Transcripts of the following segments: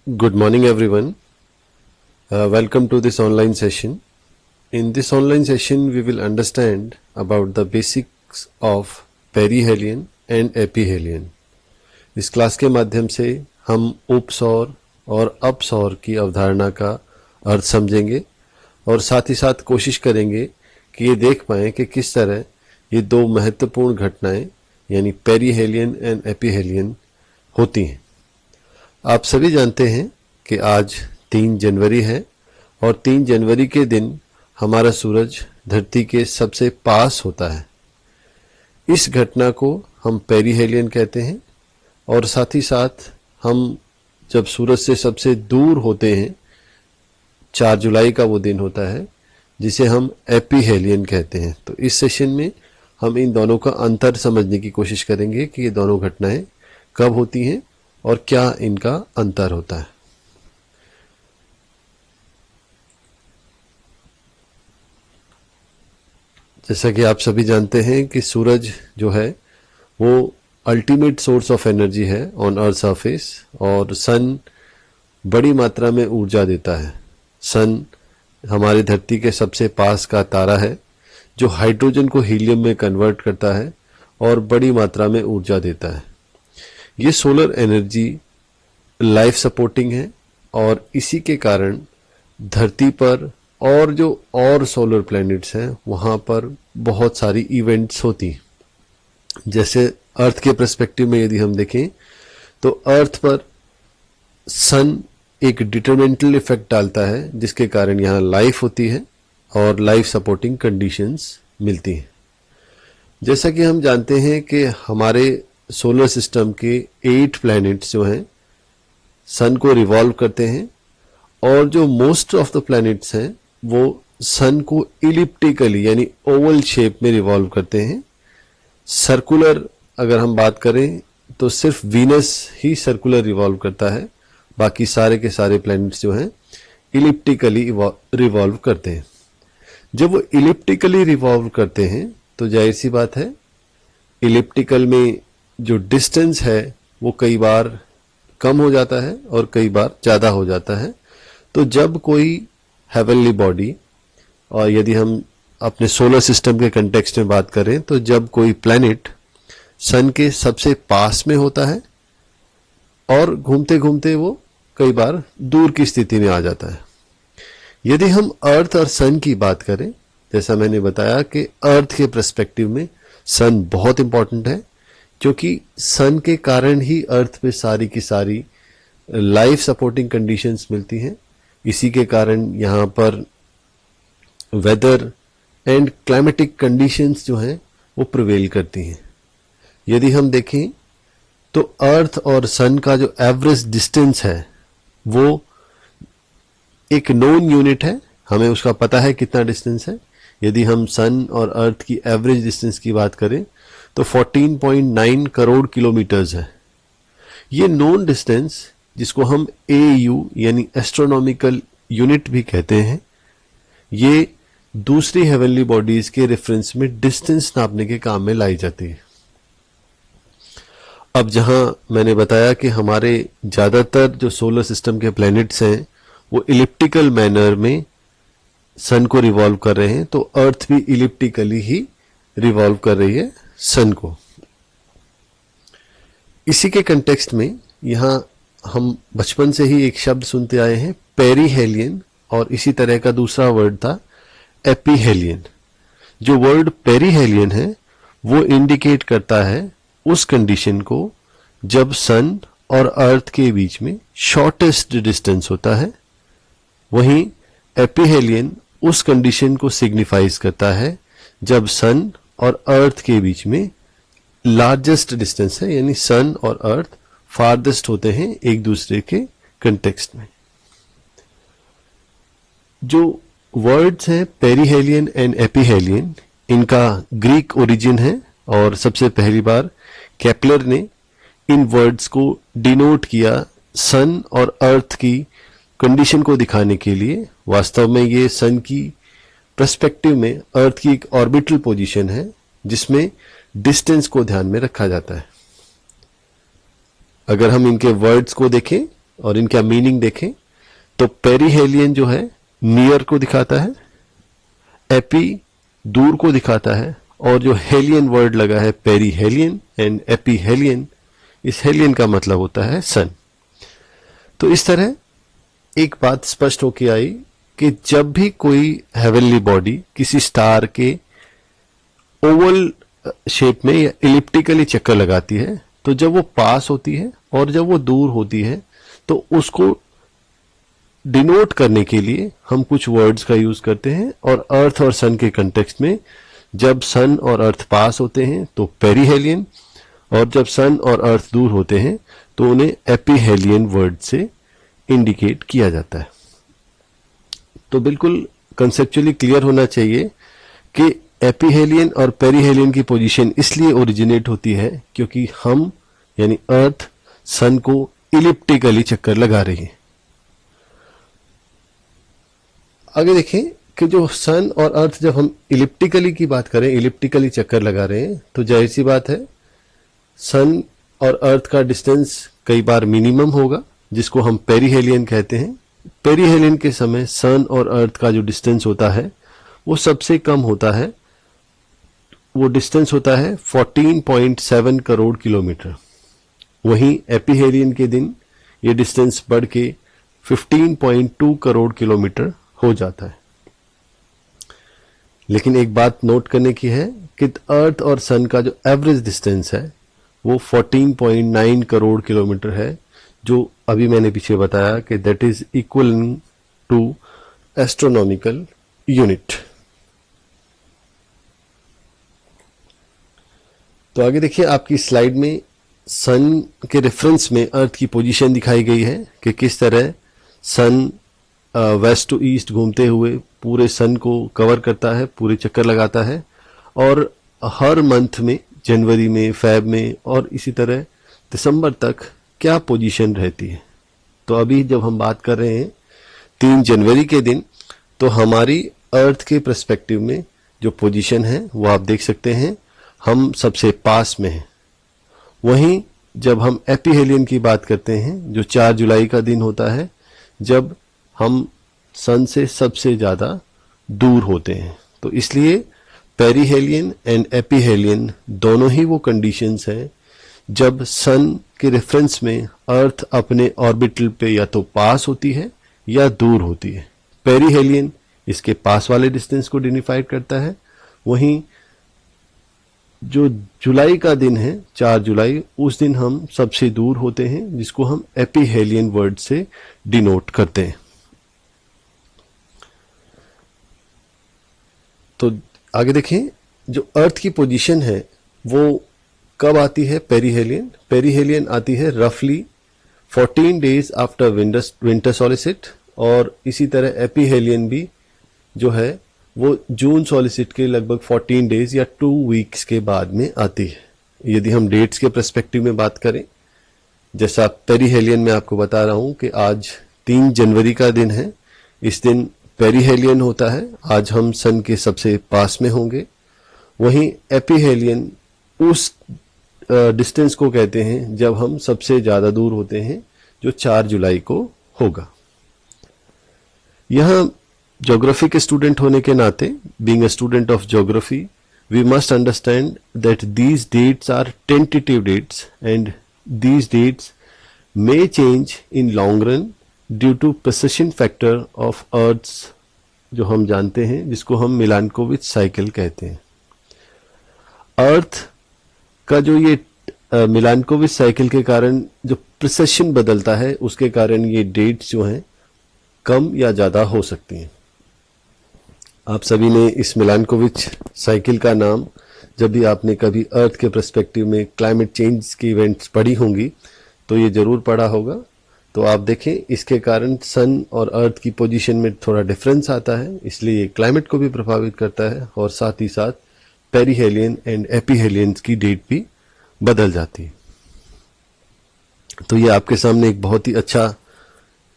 Good morning, everyone. Welcome to this online session. In this online session, we will understand about the basics of perihelion and एपीहेलियन. इस class के माध्यम से हम उपसौर और अपसौर की अवधारणा का अर्थ समझेंगे और साथ ही साथ कोशिश करेंगे कि ये देख पाएं कि किस तरह ये दो महत्वपूर्ण घटनाएं यानी पेरीहेलियन एंड एपीहेलियन होती हैं. आप सभी जानते हैं कि आज 3 जनवरी है और 3 जनवरी के दिन हमारा सूरज धरती के सबसे पास होता है. इस घटना को हम पेरीहेलियन कहते हैं और साथ ही साथ हम जब सूरज से सबसे दूर होते हैं 4 जुलाई का वो दिन होता है जिसे हम एपीहेलियन कहते हैं. तो इस सेशन में हम इन दोनों का अंतर समझने की कोशिश करेंगे कि ये दोनों घटनाएं कब होती हैं और क्या इनका अंतर होता है. जैसा कि आप सभी जानते हैं कि सूरज जो है वो अल्टीमेट सोर्स ऑफ एनर्जी है ऑन अर्थ सरफेस और सन बड़ी मात्रा में ऊर्जा देता है. सन हमारे धरती के सबसे पास का तारा है जो हाइड्रोजन को हीलियम में कन्वर्ट करता है और बड़ी मात्रा में ऊर्जा देता है. ये सोलर एनर्जी लाइफ सपोर्टिंग है और इसी के कारण धरती पर और जो और सोलर प्लैनेट्स हैं वहाँ पर बहुत सारी इवेंट्स होती हैं. जैसे अर्थ के पर्सपेक्टिव में यदि हम देखें तो अर्थ पर सन एक डिटरमिनेंटल इफेक्ट डालता है जिसके कारण यहाँ लाइफ होती है और लाइफ सपोर्टिंग कंडीशंस मिलती हैं. जैसा कि हम जानते हैं कि हमारे सोलर सिस्टम के 8 प्लैनेट्स जो हैं सन को रिवॉल्व करते हैं और जो मोस्ट ऑफ द प्लैनेट्स हैं वो सन को इलिप्टिकली यानी ओवल शेप में रिवॉल्व करते हैं. सर्कुलर अगर हम बात करें तो सिर्फ वीनस ही सर्कुलर रिवॉल्व करता है, बाकी सारे के सारे प्लैनेट्स जो हैं इलिप्टिकली रिवॉल्व करते हैं. जब वो इलिप्टिकली रिवॉल्व करते हैं तो जाहिर सी बात है इलिप्टिकल में जो डिस्टेंस है वो कई बार कम हो जाता है और कई बार ज़्यादा हो जाता है. तो जब कोई हेवनली बॉडी और यदि हम अपने सोलर सिस्टम के कंटेक्स्ट में बात करें तो जब कोई प्लैनेट सन के सबसे पास में होता है और घूमते घूमते वो कई बार दूर की स्थिति में आ जाता है. यदि हम अर्थ और सन की बात करें, जैसा मैंने बताया कि अर्थ के पर्सपेक्टिव में सन बहुत इंपॉर्टेंट है क्योंकि सन के कारण ही अर्थ पे सारी की सारी लाइफ सपोर्टिंग कंडीशंस मिलती हैं. इसी के कारण यहाँ पर वेदर एंड क्लाइमेटिक कंडीशंस जो हैं वो प्रिवेल करती हैं. यदि हम देखें तो अर्थ और सन का जो एवरेज डिस्टेंस है वो एक नोन यूनिट है, हमें उसका पता है कितना डिस्टेंस है. यदि हम सन और अर्थ की एवरेज डिस्टेंस की बात करें तो 14.9 करोड़ किलोमीटर्स है. ये नोन डिस्टेंस जिसको हम AU यानी एस्ट्रोनॉमिकल यूनिट भी कहते हैं, ये दूसरी हेवनली बॉडीज के रेफरेंस में डिस्टेंस नापने के काम में लाई जाती है. अब जहां मैंने बताया कि हमारे ज्यादातर जो सोलर सिस्टम के प्लैनेट्स हैं वो इलिप्टिकल मैनर में सन को रिवॉल्व कर रहे हैं, तो अर्थ भी इलिप्टिकली ही रिवॉल्व कर रही है सन को. इसी के कंटेक्स्ट में यहां हम बचपन से ही एक शब्द सुनते आए हैं पेरीहेलियन और इसी तरह का दूसरा वर्ड था एपीहेलियन. जो वर्ड पेरीहेलियन है वो इंडिकेट करता है उस कंडीशन को जब सन और अर्थ के बीच में शॉर्टेस्ट डिस्टेंस होता है. वहीं एपीहेलियन उस कंडीशन को सिग्निफाइज करता है जब सन और अर्थ के बीच में लार्जेस्ट डिस्टेंस है, यानी सन और अर्थ फारदेस्ट होते हैं एक दूसरे के कंटेक्स्ट में. जो वर्ड्स हैं पेरीहेलियन एंड एपीहेलियन, इनका ग्रीक ओरिजिन है और सबसे पहली बार केपलर ने इन वर्ड्स को डिनोट किया सन और अर्थ की कंडीशन को दिखाने के लिए. वास्तव में ये सन की पर्सपेक्टिव में अर्थ की एक ऑर्बिटल पोजीशन है जिसमें डिस्टेंस को ध्यान में रखा जाता है. अगर हम इनके वर्ड्स को देखें और इनका मीनिंग देखें तो पेरीहेलियन जो है नियर को दिखाता है, एपी दूर को दिखाता है, और जो हेलियन वर्ड लगा है पेरीहेलियन एंड एपीहेलियन, इस हेलियन का मतलब होता है सन। तो इस तरह एक बात स्पष्ट होकर आई कि जब भी कोई हेवनली बॉडी किसी स्टार के ओवल शेप में या इलिप्टिकली चक्कर लगाती है, तो जब वो पास होती है और जब वो दूर होती है, तो उसको डिनोट करने के लिए हम कुछ वर्ड्स का यूज करते हैं। और अर्थ और सन के कंटेक्स्ट में जब सन और अर्थ पास होते हैं तो पेरीहेलियन, और जब सन और अर्थ दूर होते हैं तो उन्हें एपीहेलियन वर्ड से इंडिकेट किया जाता है। तो बिल्कुल कंसेप्चुअली क्लियर होना चाहिए कि एपीहेलियन और पेरीहेलियन की पोजीशन इसलिए ओरिजिनेट होती है क्योंकि हम यानी अर्थ सन को इलिप्टिकली चक्कर लगा रही है। आगे देखें कि जो सन और अर्थ जब हम इलिप्टिकली की बात करें, इलिप्टिकली चक्कर लगा रहे हैं, तो जाहिर सी बात है सन और अर्थ का डिस्टेंस कई बार मिनिमम होगा, जिसको हम पेरीहेलियन कहते हैं। पेरीहेलियन के समय सन और अर्थ का जो डिस्टेंस होता है वो सबसे कम होता है, वो डिस्टेंस होता है 14.7 करोड़ किलोमीटर। वहीं एपीहेलियन के दिन ये डिस्टेंस बढ़ के 15.2 करोड़ किलोमीटर हो जाता है। लेकिन एक बात नोट करने की है कि अर्थ और सन का जो एवरेज डिस्टेंस है वो 14.9 करोड़ किलोमीटर है, जो अभी मैंने पीछे बताया कि that is equal to astronomical unit. तो आगे देखिए आपकी स्लाइड में सन के रेफरेंस में अर्थ की पोजीशन दिखाई गई है कि किस तरह सन वेस्ट टू ईस्ट घूमते हुए पूरे सन को कवर करता है, पूरे चक्कर लगाता है, और हर मंथ में जनवरी में, फेब में और इसी तरह दिसंबर तक क्या पोजीशन रहती है। तो अभी जब हम बात कर रहे हैं 3 जनवरी के दिन, तो हमारी अर्थ के पर्सपेक्टिव में जो पोजीशन है वो आप देख सकते हैं, हम सबसे पास में हैं। वहीं जब हम एपीहेलियन की बात करते हैं, जो 4 जुलाई का दिन होता है, जब हम सन से सबसे ज्यादा दूर होते हैं। तो इसलिए पेरीहेलियन एंड एपीहेलियन दोनों ही वो कंडीशंस हैं जब सन के रेफरेंस में अर्थ अपने ऑर्बिटल पे या तो पास होती है या दूर होती है। पेरीहेलियन इसके पास वाले डिस्टेंस को डिफाइड करता है, वहीं जो जुलाई का दिन है 4 जुलाई, उस दिन हम सबसे दूर होते हैं, जिसको हम एपीहेलियन वर्ड से डिनोट करते हैं। तो आगे देखें, जो अर्थ की पोजीशन है वो कब आती है पेरीहेलियन। पेरीहेलियन आती है रफली 14 डेज आफ्टर विंटर सॉलिसिट, और इसी तरह एपीहेलियन भी जो है वो जून सॉलिसिट के लगभग 14 डेज या 2 वीक्स के बाद में आती है। यदि हम डेट्स के पर्सपेक्टिव में बात करें, जैसा पेरीहेलियन में आपको बता रहा हूं कि आज 3 जनवरी का दिन है, इस दिन पेरीहेलियन होता है, आज हम सन के सबसे पास में होंगे। वहीं एपीहेलियन उस डिस्टेंस को कहते हैं जब हम सबसे ज्यादा दूर होते हैं, जो 4 जुलाई को होगा। यहां ज्योग्राफी के स्टूडेंट होने के नाते, being a student of geography, we must understand that these dates are tentative dates and these dates may change in long run due to precession factor of Earth's, जो हम जानते हैं, जिसको हम मिलानकोविच साइकिल कहते हैं। अर्थ का जो ये मिलानकोविच साइकिल के कारण जो प्रिसेशन बदलता है, उसके कारण ये डेट्स जो हैं कम या ज्यादा हो सकती हैं। आप सभी ने इस मिलानकोविच साइकिल का नाम, जब भी आपने कभी अर्थ के पर्सपेक्टिव में क्लाइमेट चेंज की इवेंट्स पढ़ी होंगी, तो ये जरूर पढ़ा होगा। तो आप देखें, इसके कारण सन और अर्थ की पोजीशन में थोड़ा डिफरेंस आता है, इसलिए ये क्लाइमेट को भी प्रभावित करता है, और साथ ही साथ पेरीहेलियन एंड एपीहेलियन की डेट भी बदल जाती है। तो ये आपके सामने एक बहुत ही अच्छा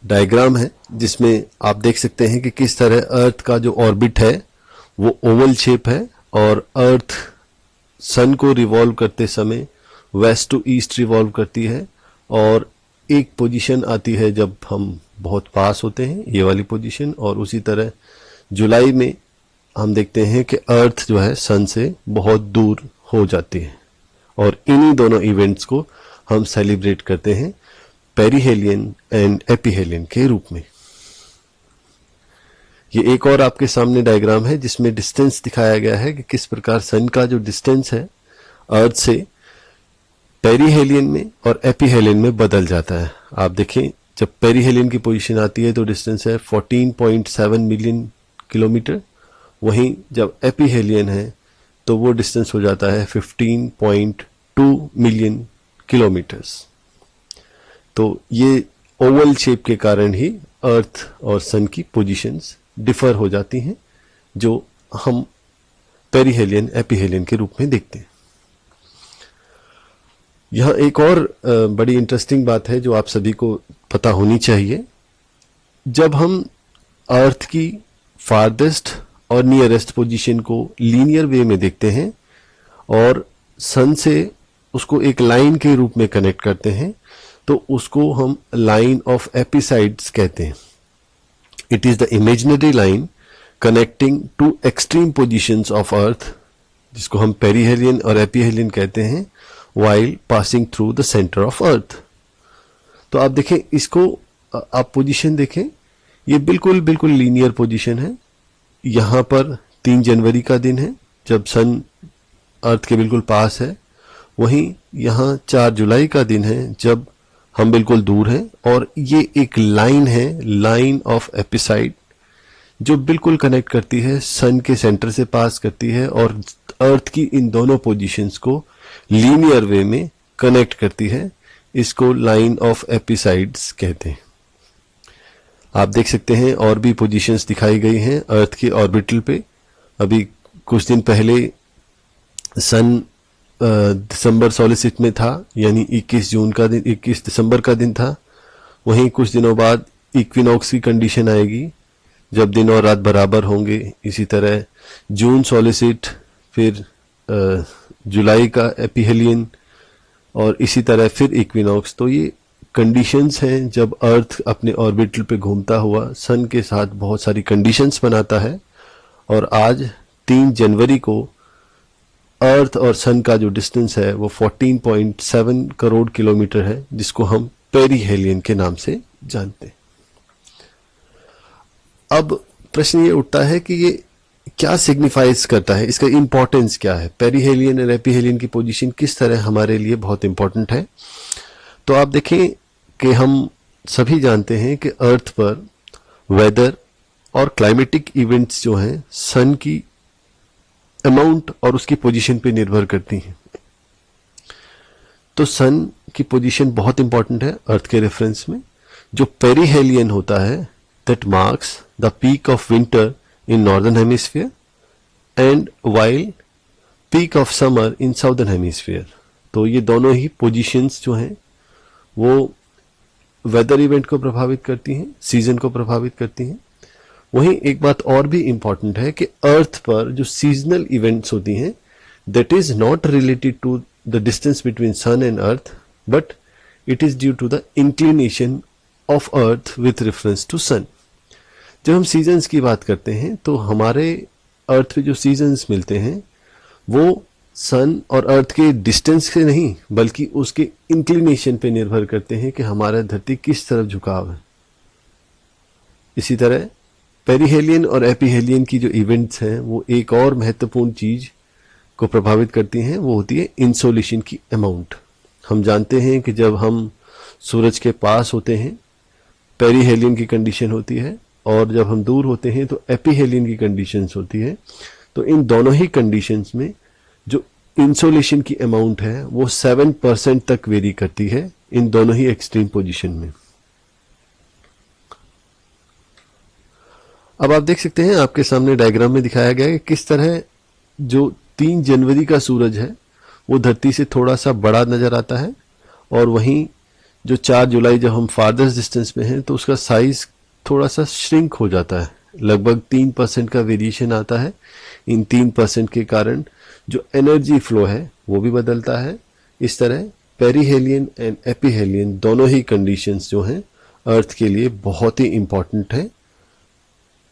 डायग्राम है, जिसमें आप देख सकते हैं कि किस तरह अर्थ का जो ऑर्बिट है वो ओवल शेप है, और अर्थ सन को रिवॉल्व करते समय वेस्ट टू ईस्ट रिवॉल्व करती है, और एक पोजीशन आती है जब हम बहुत पास होते हैं, ये वाली पोजीशन, और उसी तरह जुलाई में हम देखते हैं कि अर्थ जो है सन से बहुत दूर हो जाती है, और इन्हीं दोनों इवेंट्स को हम सेलिब्रेट करते हैं पेरिहेलियन एंड एपिहेलियन के रूप में। ये एक और आपके सामने डायग्राम है जिसमें डिस्टेंस दिखाया गया है कि किस प्रकार सन का जो डिस्टेंस है अर्थ से पेरिहेलियन में और एपिहेलियन में बदल जाता है। आप देखें, जब पेरिहेलियन की पोजीशन आती है तो डिस्टेंस है 14.7 मिलियन किलोमीटर, वहीं जब एपिहेलियन है तो वो डिस्टेंस हो जाता है 15.2 मिलियन किलोमीटर्स। तो ये ओवल शेप के कारण ही अर्थ और सन की पोजीशंस डिफर हो जाती हैं, जो हम पेरिहेलियन एपिहेलियन के रूप में देखते हैं। यहां एक और बड़ी इंटरेस्टिंग बात है जो आप सभी को पता होनी चाहिए। जब हम अर्थ की फारदेस्ट और नियरेस्ट पोजीशन को लीनियर वे में देखते हैं और सन से उसको एक लाइन के रूप में कनेक्ट करते हैं, तो उसको हम लाइन ऑफ एपिसाइड्स कहते हैं। It is the imaginary line connecting two extreme positions of Earth, जिसको हम पेरिहेलियन और एपिहेलियन कहते हैं, while passing through the center of Earth। तो आप देखें इसको, आप पोजीशन देखें, ये बिल्कुल बिल्कुल लीनियर पोजीशन है। यहाँ पर 3 जनवरी का दिन है जब सन अर्थ के बिल्कुल पास है, वहीं यहाँ 4 जुलाई का दिन है जब हम बिल्कुल दूर हैं, और ये एक लाइन है, लाइन ऑफ एपिसाइड, जो बिल्कुल कनेक्ट करती है, सन के सेंटर से पास करती है और अर्थ की इन दोनों पोजीशंस को लीनियर वे में कनेक्ट करती है। इसको लाइन ऑफ एपिसाइड्स कहते हैं। आप देख सकते हैं और भी पोजीशंस दिखाई गई हैं अर्थ के ऑर्बिटल पे। अभी कुछ दिन पहले सन दिसंबर सोलिसिट में था, यानी 21 दिसंबर का दिन था। वहीं कुछ दिनों बाद इक्विनॉक्स की कंडीशन आएगी जब दिन और रात बराबर होंगे। इसी तरह जून सोलिसिट, फिर जुलाई का एपिहेलियन, और इसी तरह फिर इक्विनॉक्स। तो ये कंडीशंस हैं जब अर्थ अपने ऑर्बिटल पे घूमता हुआ सन के साथ बहुत सारी कंडीशंस बनाता है। और आज 3 जनवरी को अर्थ और सन का जो डिस्टेंस है वो 14.7 करोड़ किलोमीटर है, जिसको हम पेरिहेलियन के नाम से जानते हैं। अब प्रश्न ये उठता है कि ये क्या सिग्निफाइज करता है, इसका इंपॉर्टेंस क्या है, पेरिहेलियन और एपिहेलियन की पोजीशन किस तरह हमारे लिए बहुत इंपॉर्टेंट है। तो आप देखें कि हम सभी जानते हैं कि अर्थ पर वेदर और क्लाइमेटिक इवेंट्स जो हैं सन की अमाउंट और उसकी पोजीशन पे निर्भर करती हैं। तो सन की पोजीशन बहुत इंपॉर्टेंट है अर्थ के रेफरेंस में। जो पेरिहेलियन होता है that marks the peak of winter in northern hemisphere and while peak of summer in southern hemisphere. तो ये दोनों ही पोजीशंस जो हैं वो वेदर इवेंट को प्रभावित करती हैं, सीजन को प्रभावित करती हैं। वहीं एक बात और भी इंपॉर्टेंट है कि अर्थ पर जो सीजनल इवेंट्स होती हैं that is not related to the distance between sun and earth, but it is due to the inclination of earth with reference to sun. जब हम सीजन्स की बात करते हैं तो हमारे अर्थ पे जो सीजन्स मिलते हैं वो सन और अर्थ के डिस्टेंस से नहीं बल्कि उसके इंक्लिनेशन पे निर्भर करते हैं कि हमारा धरती किस तरफ झुकाव है। इसी तरह पेरिहेलियन और एपिहेलियन की जो इवेंट्स हैं वो एक और महत्वपूर्ण चीज को प्रभावित करती हैं, वो होती है इंसोलेशन की अमाउंट। हम जानते हैं कि जब हम सूरज के पास होते हैं पेरिहेलियन की कंडीशन होती है, और जब हम दूर होते हैं तो एपिहेलियन की कंडीशंस होती है। तो इन दोनों ही कंडीशंस में जो इंसोलेशन की अमाउंट है वो 7% तक वेरी करती है इन दोनों ही एक्सट्रीम पोजीशन में। अब आप देख सकते हैं आपके सामने डायग्राम में दिखाया गया है कि किस तरह जो 3 जनवरी का सूरज है वो धरती से थोड़ा सा बड़ा नजर आता है, और वहीं जो 4 जुलाई जब हम फारदेस्ट डिस्टेंस में हैं तो उसका साइज थोड़ा सा श्रिंक हो जाता है, लगभग 3% का वेरिएशन आता है। इन 3% के कारण जो एनर्जी फ्लो है वो भी बदलता है। इस तरह पेरीहेलियन एंड एपीहेलियन दोनों ही कंडीशंस जो हैं अर्थ के लिए बहुत ही इंपॉर्टेंट है,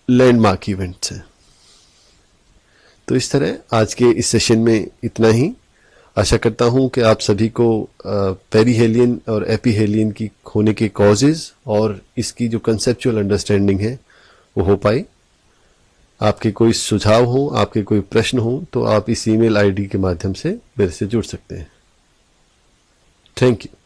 लैंडमार्क इवेंट्स हैं। तो इस तरह आज के इस सेशन में इतना ही। आशा करता हूं कि आप सभी को पेरीहेलियन और एपीहेलियन की होने के कॉजेज और इसकी जो कंसेप्चुअल अंडरस्टैंडिंग है वो हो पाई। आपके कोई सुझाव हो, आपके कोई प्रश्न हो तो आप इस ईमेल आईडी के माध्यम से मेरे से जुड़ सकते हैं। Thank you.